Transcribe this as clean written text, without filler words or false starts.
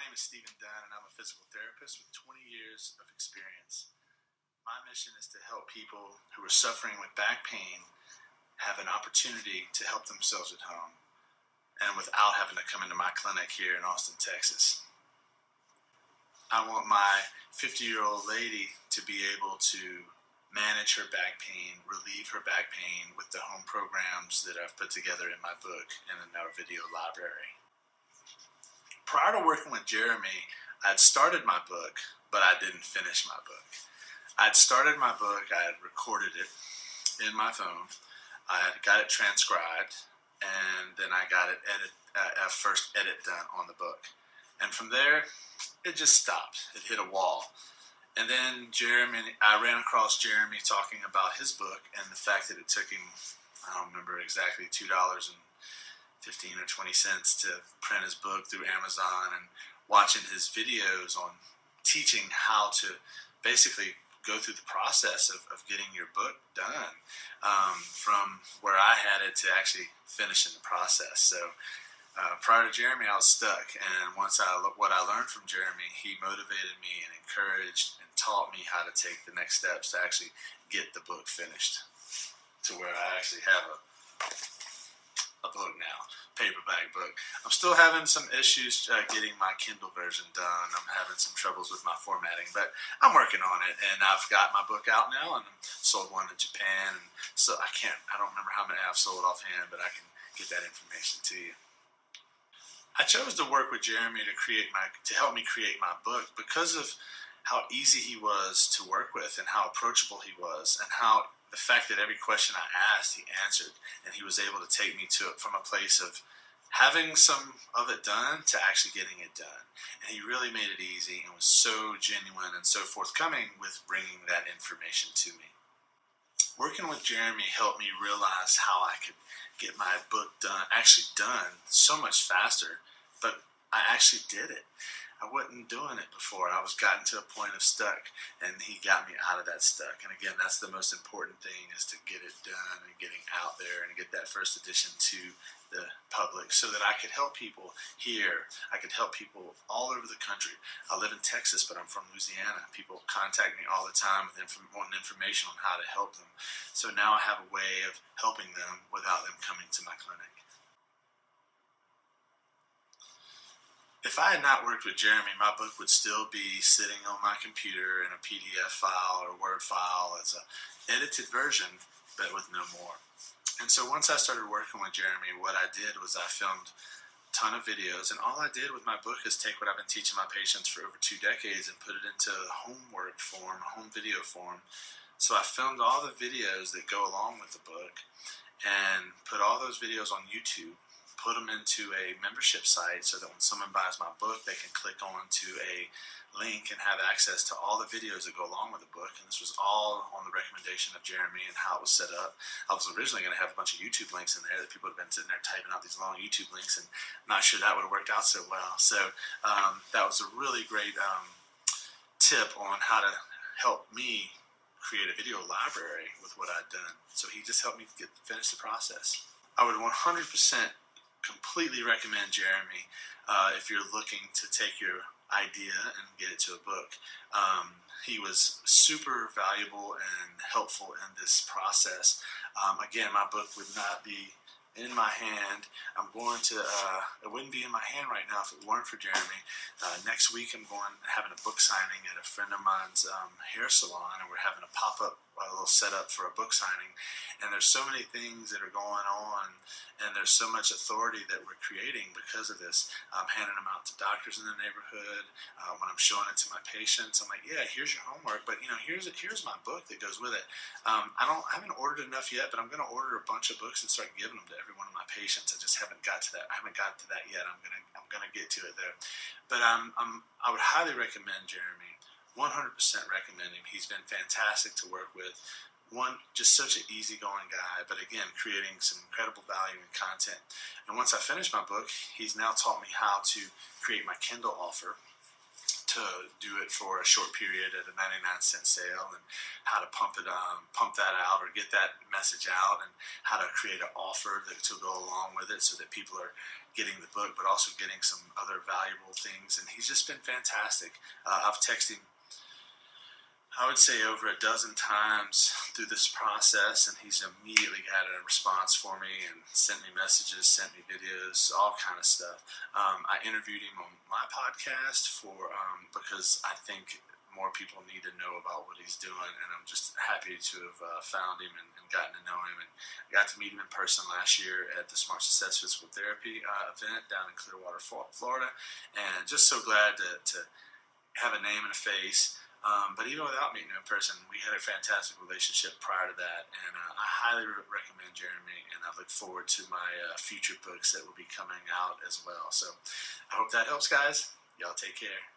name is Stephen Dunn, and I'm a physical therapist with 20 years of experience. My mission is to help people who are suffering with back pain have an opportunity to help themselves at home and without having to come into my clinic here in Austin, Texas. I want my 50-year-old lady to be able to manage her back pain, relieve her back pain with the home programs that I've put together in my book and in our video library. Prior to working with Jeremy, I'd started my book, but I didn't finish my book. I'd started my book, I had recorded it in my phone, I had got it transcribed, and then I got it a first edit done on the book. And from there, it just stopped. It hit a wall. And then I ran across Jeremy talking about his book and the fact that it took him, I don't remember exactly, $2.15 or 20 cents to print his book through Amazon, and watching his videos on teaching how to basically go through the process of getting your book done, from where I had it to actually finishing the process. So prior to Jeremy, I was stuck, and what I learned from Jeremy, he motivated me and encouraged and taught me how to take the next steps to actually get the book finished, to where I actually have a book now, paperback book. I'm still having some issues getting my Kindle version done. I'm having some troubles with my formatting, but I'm working on it, and I've got my book out now, and I've sold one in Japan, and so I don't remember how many I've sold offhand, but I can get that information to you. I chose to work with Jeremy to help me create my book because of how easy he was to work with and how approachable he was, and how the fact that every question I asked, he answered, and he was able to take me to it from a place of having some of it done to actually getting it done. And he really made it easy and was so genuine and so forthcoming with bringing that information to me. Working with Jeremy helped me realize how I could get my book done so much faster, but I actually did it. I wasn't doing it before. I was gotten to a point of stuck, and he got me out of that stuck. And again, that's the most important thing, is to get it done and getting out there and get that first edition to the public so that I could help people here. I could help people all over the country. I live in Texas, but I'm from Louisiana. People contact me all the time with wanting information on how to help them. So now I have a way of helping them without them coming to my clinic. If I had not worked with Jeremy, my book would still be sitting on my computer in a PDF file or Word file as an edited version, but with no more. And so once I started working with Jeremy, what I did was I filmed a ton of videos, and all I did with my book is take what I've been teaching my patients for over 2 decades and put it into homework form, home video form. So I filmed all the videos that go along with the book and put all those videos on YouTube, put them into a membership site so that when someone buys my book, they can click on to a link and have access to all the videos that go along with the book. And this was all on the recommendation of Jeremy and how it was set up. I was originally going to have a bunch of YouTube links in there that people had been sitting there typing out these long YouTube links, and I'm not sure that would have worked out so well. So that was a really great tip on how to help me create a video library with what I'd done. So he just helped me finish the process. I would 100% completely recommend Jeremy if you're looking to take your idea and get it to a book. He was super valuable and helpful in this process. Again, my book would not be in my hand. It wouldn't be in my hand right now if it weren't for Jeremy. Next week I'm having a book signing at a friend of mine's hair salon, and we're having a pop-up, a little setup for a book signing. And there's so many things that are going on, and there's so much authority that we're creating because of this. I'm handing them out to doctors in the neighborhood. When I'm showing it to my patients, I'm like, yeah, here's your homework, but here's my book that goes with it. I haven't ordered enough yet, but I'm going to order a bunch of books and start giving them to every one of my patients. I just haven't got to that. I haven't got to that yet. I'm gonna get to it there. But I would highly recommend Jeremy. 100% recommend him. He's been fantastic to work with. Just such an easygoing guy, but again, creating some incredible value and content. And once I finished my book, he's now taught me how to create my Kindle offer, to do it for a short period at a 99-cent sale, and how to pump that out or get that message out, and how to create an offer to go along with it so that people are getting the book but also getting some other valuable things. And he's just been fantastic. I've texted him, I would say, over a dozen times through this process, and he's immediately had a response for me and sent me messages, sent me videos, all kind of stuff. I interviewed him on my podcast because I think more people need to know about what he's doing, and I'm just happy to have found him and gotten to know him. And I got to meet him in person last year at the Smart Success Physical Therapy event down in Clearwater, Florida, and just so glad to have a name and a face. But even without meeting him in person, we had a fantastic relationship prior to that, and I highly recommend Jeremy, and I look forward to my future books that will be coming out as well. So I hope that helps, guys. Y'all take care.